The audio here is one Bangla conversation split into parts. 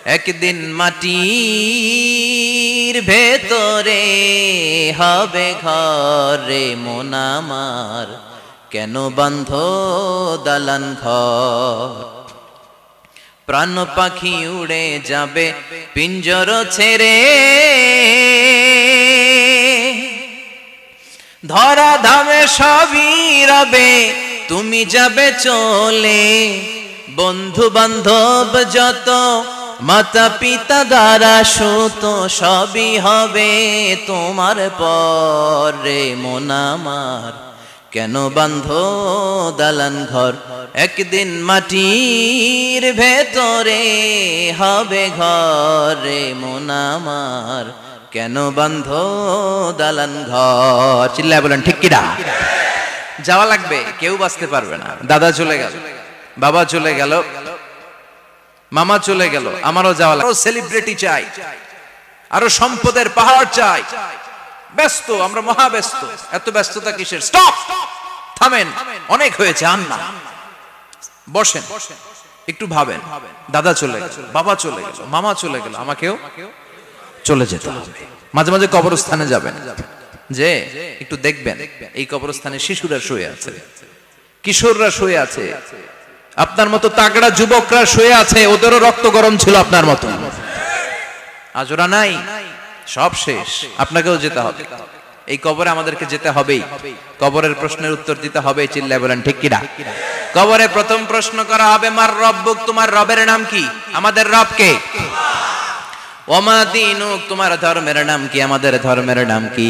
একদিন মাটির ভেতরে হবে ঘর রে মন আমার, কেন বাঁধো দালান ঘর? প্রাণ পাখি উড়ে যাবে পিঞ্জর ছেড়ে, ধরা ধামে সবই রবে তুমি যাবে চলে। বন্ধু বান্ধব যত মাতা পিতা দ্বারা সুত সবই হবে তোমার পর রে মন আমার, কেন বাঁধো দালান ঘর? একদিন মাটির ভেতরে হবে ঘর রে মন আমার, কেন বাঁধো দালান ঘর? চিল্লায় বলেন ঠিক কিনা? যাওয়া লাগবে, কেউ বাঁচতে পারবে না। দাদা চলে গেল, বাবা চলে গেল, মামা চলে গেল, আমারও যাওয়া লাগবে। সেলিব্রিটি চাই, আরো সম্পদের পাহাড় চাই। ব্যস্ত, আমরা মহা ব্যস্ত। এত ব্যস্ততা কিসের? স্টপ, থামেন, অনেক হয়েছে, আন না, বসেন, একটু ভাবেন। দাদা চলে গেল, বাবা চলে গেল, মামা চলে গেল, আমাকেও চলে যেতে হবে। মাঝে মাঝে কবরস্থানে যাবেন, যে একটু দেখবেন এই কবরস্থানে শিশুরা শুয়ে আছে, কিশোররা শুয়ে আছে, আপনার মতো তাগড়া যুবকরা শুয়ে আছে, ওদেরও রক্ত গরম ছিল আপনার মতো। আজ ওরা নাই, সব শেষ, আপনাকেও যেতে হবে। এই কবরে আমাদেরকে যেতে হবেই, কবরের প্রশ্নের উত্তর দিতে হবে। চিল্লায় বলেন ঠিক কিনা? কবরে প্রথম প্রশ্ন করা হবে, মার রব্বুক, তোমার রবের নাম কি? আমাদের রব কে? ওমা দীনুক, তোমার ধর্মের নাম কি? আমাদের ধর্মের নাম কি?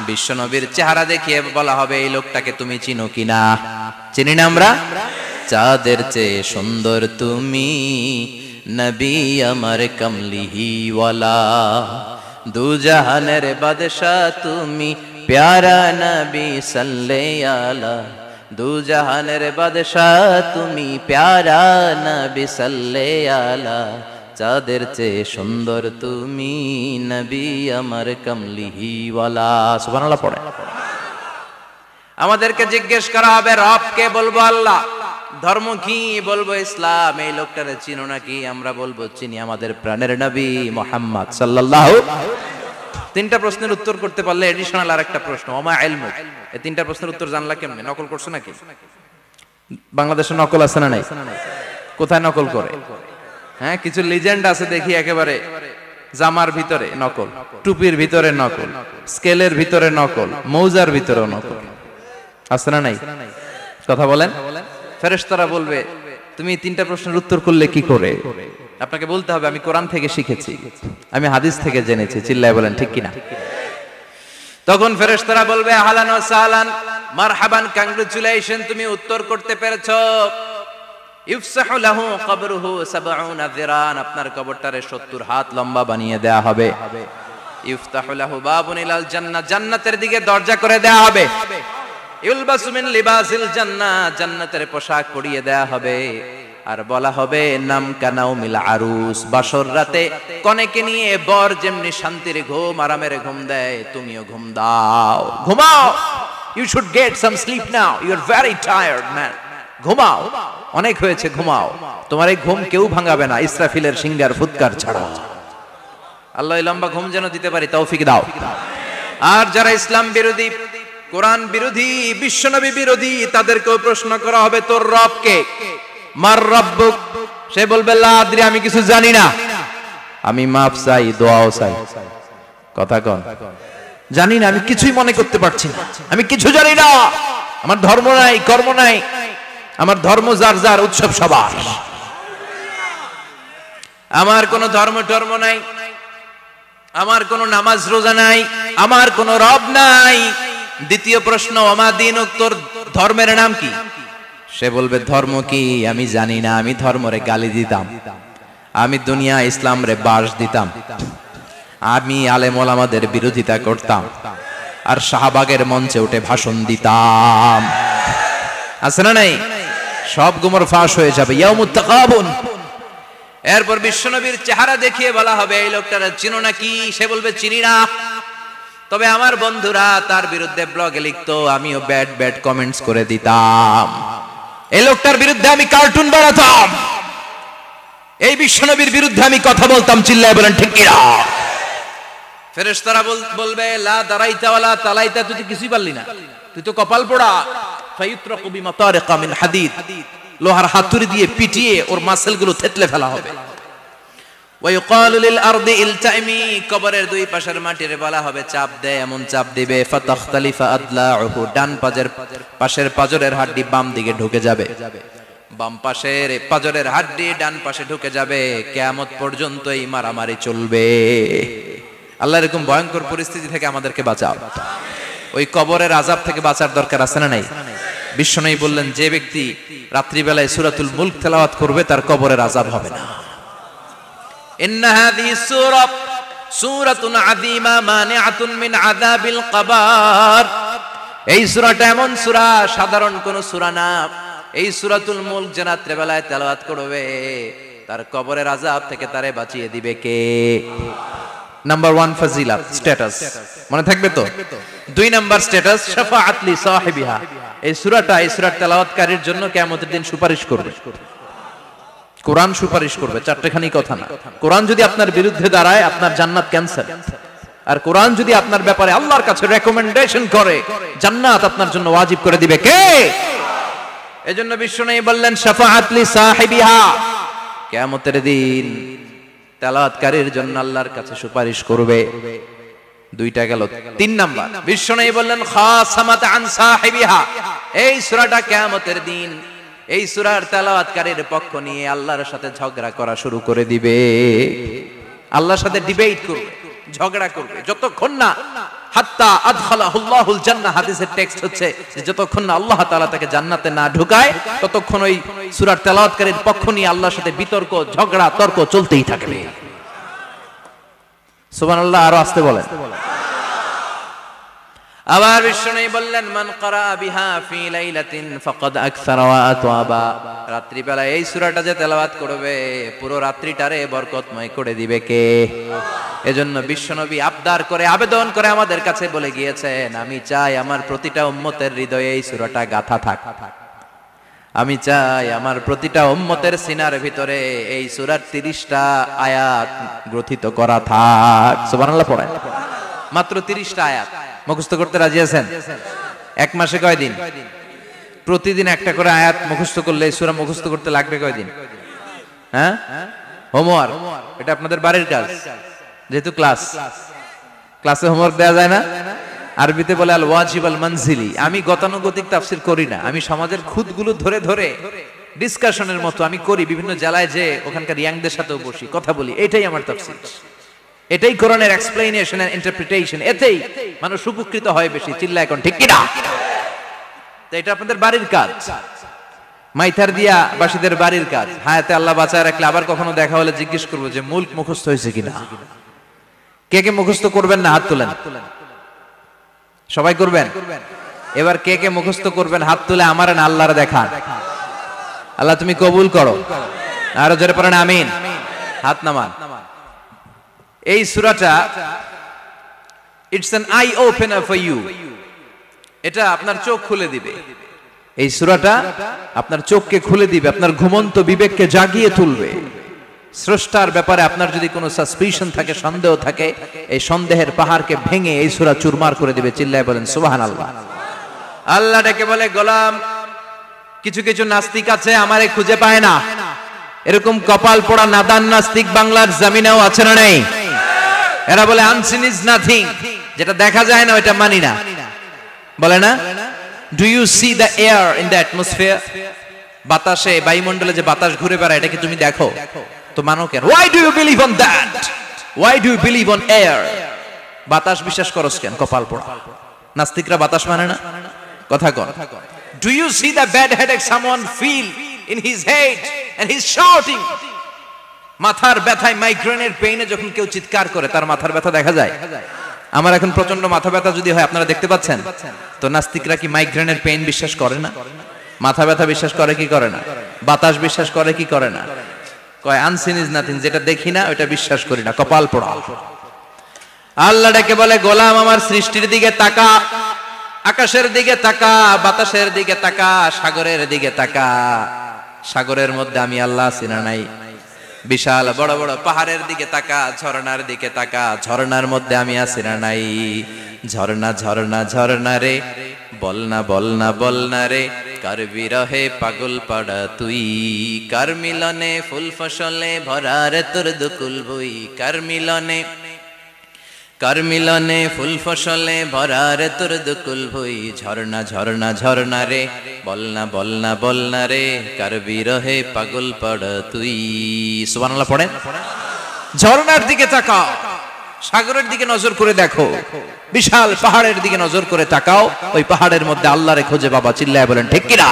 বিশ্বনবীর চেহারা দেখিয়ে বলা হবে, এই লোকটাকে তুমি চিনো কিনা? চিনি না আমরা? চাঁদের চেয়ে সুন্দর তুমি, নবী আমার কমলিহি ওয়ালা, দু জাহানের বাদশাহ তুমি, প্যারা নবী সাল্লাল্লাহু আলা, দু জাহানের বাদশাহ তুমি, প্যারা নবী সাল্লাল্লাহু আলা, চাঁদের চেয়ে সুন্দর তুমি, নবী আমার কমলিহি ওয়ালা। সুবহানাল্লাহ পড়ে। আমাদেরকে জিজ্ঞেস করা হবে, রব কে? বলবো আল্লাহ। ধর্ম কি? বলবো ইসলাম। এই লোকটারে চিনো নাকি? আমরা বলবো চিনি, আমাদের প্রাণের নবী মুহাম্মদ সাল্লাল্লাহু। তিনটা প্রশ্নের উত্তর করতে পারলে এডিশনাল আরেকটা প্রশ্ন, ওমা ইলমুক। এই তিনটা প্রশ্নের উত্তর জানলা কেমনে? নকল করছো নাকি? বাংলাদেশে নকল আছে না নাই? কোথায় নকল করে? হ্যাঁ, কিছু লিজেন্ড আছে দেখি, একেবারে জামার ভিতরে নকল, টুপির ভিতরে নকল, স্কেলের ভিতরে নকল, মৌজার ভিতরে নকল, আছে না নাই? কথা বলেন। ফেরেশতারা বলবে, তুমি তিনটা প্রশ্নের উত্তর করলে কি করে? আপনাকে বলতে হবে, আমি কোরআন থেকে শিখেছি, আমি হাদিস থেকে জেনেছি। চিল্লায় বলেন ঠিক কিনা? তখন ফেরেশতারা বলবে, আহলান ওয়া সাহলান, মারহাবান, কংগ্রাচুলেশন, তুমি উত্তর করতে পেরেছো। ইফসাহু লাহু কবরুহু ৭০ যিরান, আপনার কবরটারে ৭০ হাত লম্বা বানিয়ে দেয়া হবে। ইফতাহু লাহু বাবুন ইলাল জান্নাহ, জান্নাতের দিকে দরজা করে দেয়া হবে। ইলবাসু মিন লিবাসিল জান্নাহ, জান্নাতের পোশাক পরিয়ে দেয়া হবে। আর বলা হবে, নাম কানাউমিল আরুস, বাসর রাতে কনেকে নিয়ে বর যেমনি শান্তির ঘুম, আরামের ঘুম দেয়, তুমিও ঘুম দাও, ঘুমাও। You should get some sleep now, you are very tired man, ঘুমাও, অনেক হয়েছে, ঘুমাও। তোমার এই ঘুম কেউ ভাঙাবে না, ইসরাফিলের সিঙ্গার ফুৎকার ছাড়া। আল্লাহ লম্বা ঘুম যেন দিতে পারি, তৌফিক দাও। আর যারা ইসলাম বিরোধী, কোরআন বিরোধী, বিশ্বনবী বিরোধী, তাদেরকেও প্রশ্ন করা হবে, তোর রব কে? মার রব্বুক, সে বলবে লা আদরি, আমি কিছু জানি না, আমি মাফ চাই, দোয়াও চাই। কথা কন, জানি না, আমি কিছুই মনে করতে পারছি না, আমি কিছু জানি না, আমার ধর্ম নাই, কর্ম নাই, আমার ধর্ম যার যার, উৎসব সবার, আমার কোনো ধর্ম টর্ম নাই, আমার কোনো নামাজ রোজা নাই, আমার কোনো রব নাই। দ্বিতীয় প্রশ্ন, ওমা দীনুক, তোর ধর্মের নাম কি? সে বলবে, ধর্ম কি আমি জানি না, আমি ধর্মরে গালি দিতাম, আমি দুনিয়া ইসলাম রে বাস দিতাম, আমি আলেম ওলামাদের বিরোধিতা করতাম, আর শাহবাগের মঞ্চে উঠে ভাষণ দিতাম। আছে না নাই? সব গুমর ফাঁস হয়ে যাবে, ইয়াউমুত তাকাবুন। এরপর বিশ্বনবীর চেহারা দেখিয়ে বলা হবে, এই লোকটারা চিনো নাকি? সে বলবে, চিনি না, তবে আমার বন্ধুরা তার বিরুদ্ধে ব্লগে লিখতো, আমিও ব্যাড ব্যাড কমেন্টস করে দিতাম, এই লোকটার বিরুদ্ধে আমি কার্টুন বানাতাম, এই বিশ্বনবীর বিরুদ্ধে আমি কথা বলতাম, চিল্লায় বলেন ঠিক কিনা? ফেরেশতারা বলবে লা দারাইতা ওয়ালা তালাইতা, তুই তো কিছুই পারলি না, তুই তো কপাল পোড়া। ফায়ুত্রাকু বিমাতারিকা মিন হাদিদ, লোহার হাতুড়ি দিয়ে পিটিয়ে ওর মাসেলগুলো থেতলে ফেলা হবে। ওয়া ইউকালু লিল আরদি ইলতাইমি, কবরের দুই পাশের মাটিরে বলা হবে চাপ দে, এমন চাপ দিবে ফাতাখতালিফা আদলাউহু, ডান পাশের পাজরের হাড়টি বাম দিকে ঢুকে যাবে, বাম পাশের পাজরের হাড়টি ডান পাশে ঢুকে যাবে। কিয়ামত পর্যন্ত এই মারামারি চলবে। আল্লাহ এরকম ভয়ঙ্কর পরিস্থিতি থেকে আমাদেরকে বাঁচাও। ওই কবরের আযাব থেকে বাঁচার দরকার আছে না নাই? বিশ্বনবী বললেন যে ব্যক্তি রাত্রিবেলায় সূরাতুল মুলক তেলাওয়াত করবে তার কবরের আযাব হবে না। ইন্না হাযিহি সূরাতুন আযীমা মানিআতুন মিন আযাবিল কবর। এই সূরাটা এমন সূরা, সাধারণ কোন সূরা না। এই সূরাতুল মুলক যে রাত্রিবেলায় তেলাওয়াত করবে তার কবরের আযাব থেকে তারে বাঁচিয়ে দিবে কে? নাম্বার 1 ফাজিলাত, স্ট্যাটাস, মনে থাকবে তো? 2 নাম্বার স্ট্যাটাস শাফাআত লি সাহিবিহা। এই সূরাটা, এই সূরার তেলাওয়াতকারীর জন্য কিয়ামতের দিন সুপারিশ করবে। কোরআন সুপারিশ করবে, চারটেখানি কথা না। কোরআন যদি আপনার বিরুদ্ধে দাঁড়ায় আপনার জান্নাত ক্যান্সেল, আর কোরআন যদি আপনার ব্যাপারে আল্লাহর কাছে রেকমেন্ডেশন করে জান্নাত আপনার জন্য ওয়াজিব করে দিবে কে? এজন্য বিশ্বনবী বললেন শাফাআত লি সাহিবিহা, কিয়ামতের দিন তেলাওয়াতকারীর জন্য আল্লাহর কাছে সুপারিশ করবে। 2টা গেল। 3 নাম্বার বিশ্বনবী বললেন খাসামাত আন সাহিবিহা। এই সূরাটা কিয়ামতের দিন এই সূরার তেলাওয়াতকারীর পক্ষ নিয়ে আল্লাহর সাথে ঝগড়া করা শুরু করে দিবে। আল্লাহর সাথে ডিবেট করবে, ঝগড়া করবে, যতক্ষণ না হাত্তা আদখালাহুল্লাহুল জান্নাহ। হাদিসের টেক্সট হচ্ছে যে যতক্ষণ না আল্লাহ তাআলা তাকে জান্নাতে না ঢুকায় ততক্ষণ ওই সূরার তেলাওয়াতকারীর পক্ষ নিয়ে আল্লাহর সাথে বিতর্ক, ঝগড়া, তর্ক চলতেই থাকবে। সুবহানাল্লাহ, আরো আস্তে বলেন। আবার বিশ্বনবী বললেন মান ক্বারা বিহা ফি লাইলাতিন ফাকাদ আকসারা ওয়া আতওয়াবা। রাত্রিবেলা এই সূরাটা যে তেলাওয়াত করবে পুরো রাত্রিটারে বরকতময় করে দিবে কে? এজন্য বিশ্বনবী আবদার করে, আবেদন করে আমাদের কাছে বলে গিয়েছেন, আমি চাই আমার প্রতিটা উম্মতের হৃদয়ে এই সূরাটা গাঁথা থাক। আমি চাই আমার প্রতিটা উম্মতের সিনার ভিতরে এই সূরার 30টা আয়াত গ্রথিত করা থাক। সুবহানাল্লাহ পড়েন। মাত্র 30টা আয়াত মুখস্থ করতে রাজি আছেন? এক মাসে কয়দিন? প্রতিদিন একটা করে আয়াত মুখস্থ করলে এই সূরা মুখস্থ করতে লাগবে কয়দিন? হ্যাঁ, হোমওয়ার্ক। এটা আপনাদের বাড়ির কাজ, যেহেতু ক্লাসে হোমওয়ার্ক দেওয়া যায় না। আরবিতে বলে আল ওয়াজিব আল মানজিলি। আমি গতানুগতিক তাফসীর করি না, আমি সমাজের খুঁতগুলো ধরে ধরে ডিসকাশনের মতো আমি করি। বিভিন্ন জেলায় যে ওখানকার ইয়াংদের সাথেও বসি, কথা বলি, এটাই আমার তাফসীর, এটাই কোরআনের এক্সপ্লেনেশন এন্ড ইন্টারপ্রিটেশন। এতেই মানুষ উপকৃত হয় বেশি। চিল্লা এখন ঠিক কিনা? তো এটা আপনাদের বাড়ির কাজ, মাইথার দিয়া বাসীদের বাড়ির কাজ। হায়াতে আল্লাহ বাঁচায় রাখলে আবার কখনো দেখা হলে জিজ্ঞেস করবো যে মুলক মুখস্থ হয়েছে কিনা। কে কে মুখস্থ করবেন না হাত তোলেন। সবাই করবেন? এবার কে কে মুখস্থ করবেন হাত তুলে আমার না আল্লাহর দেখান। আল্লাহ তুমি কবুল করো। আরো জোরে পড়েন আমিন। হাত নামান। এই সূরাটা it's an eye opener for you. এটা আপনার চোখ খুলে দিবে। এই সূরাটা আপনার চোখকে খুলে দিবে, আপনার ঘুমন্ত বিবেককে জাগিয়ে তুলবে। স্রষ্টার ব্যাপারে আপনার যদি কোনো সাসপিশন থাকে, সন্দেহ থাকে, এই সন্দেহের পাহাড়কে ভেঙে এই সূরা চুরমার করে দিবে। চিল্লায় বলেন সুবহানাল্লাহ। আল্লাহ ডেকে বলে গোলাম, কিছু কিছু নাস্তিক আছে আমারে খুঁজে পায় না। এরকম কপাল পোড়া নাদান নাস্তিক বাংলার জমিনেও আছে না নেই? এরা বলে আনসিন ইজ নাথিং, যেটা দেখা যায় না ওটা মানি না, বলে না? Do you see the air in the atmosphere? বাতাসে, বায়ুমণ্ডলে যে বাতাস ঘুরে বেড়ায় এটা কি তুমি দেখো? তো মানো কেন? Why do you believe on that? Why do you believe on air? বাতাস বিশ্বাস করস কেন? কপাল পোড়া নাস্তিকরা বাতাস মানে না, কথা কর। Do you see the bad headache someone feel in his head and he's shouting? মাথার ব্যথায়, মাইগ্রেনের পেইনে যখন কেউ চিৎকার করে তার মাথার ব্যথা দেখা যায়। আমার এখন প্রচন্ড মাথা ব্যথা যদি হয় আপনারা দেখতে পাচ্ছেন তো নাস্তিকরা কি মাইগ্রেনের পেইন বিশ্বাস করে না? মাথা ব্যথা বিশ্বাস করে কি করে না? বাতাস বিশ্বাস করে কি করে না? কয় আনসিন ইজ নাথিং, যেটা দেখি না ওটা বিশ্বাস করি না। কপাল পোড়া। আল্লাহ ডেকে বলে গোলাম আমার সৃষ্টির দিকে তাকা, আকাশের দিকে তাকা, বাতাসের দিকে তাকা, সাগরের দিকে তাকা। সাগরের মধ্যে আমি আল্লাহ আছি না নাই? বিশাল বড় বড় পাহাড়ের দিকে তাকা, ঝর্ণার দিকে তাকা, ঝর্ণার মধ্যে আমি আছি না নাই? ঝর্ণা ঝর্ণা ঝর্ণা রে, বলনা বলনা বলনা রে, কার বিরহে পাগল পাড়া তুই, কার মিলনে ফুল ফসলে ভরা রে তোর দুকুল বই, কার মিলনে ফুল ফসলে ভরা রে তোর দুকুল বই, ঝর্ণা ঝর্ণা ঝর্ণা রে, বলনা বলনা বলনা রে, কার বিরহে পাগল পাড়া তুই। সুবহানাল্লাহ পড়েন। ঝর্ণার দিকে তাকাও, সাগরের দিকে নজর করে দেখো, বিশাল পাহাড়ের দিকে নজর করে তাকাও, ওই পাহাড়ের মধ্যে আল্লাহরে খোঁজে বাবা, চিল্লায় বলেন ঠিক কিনা?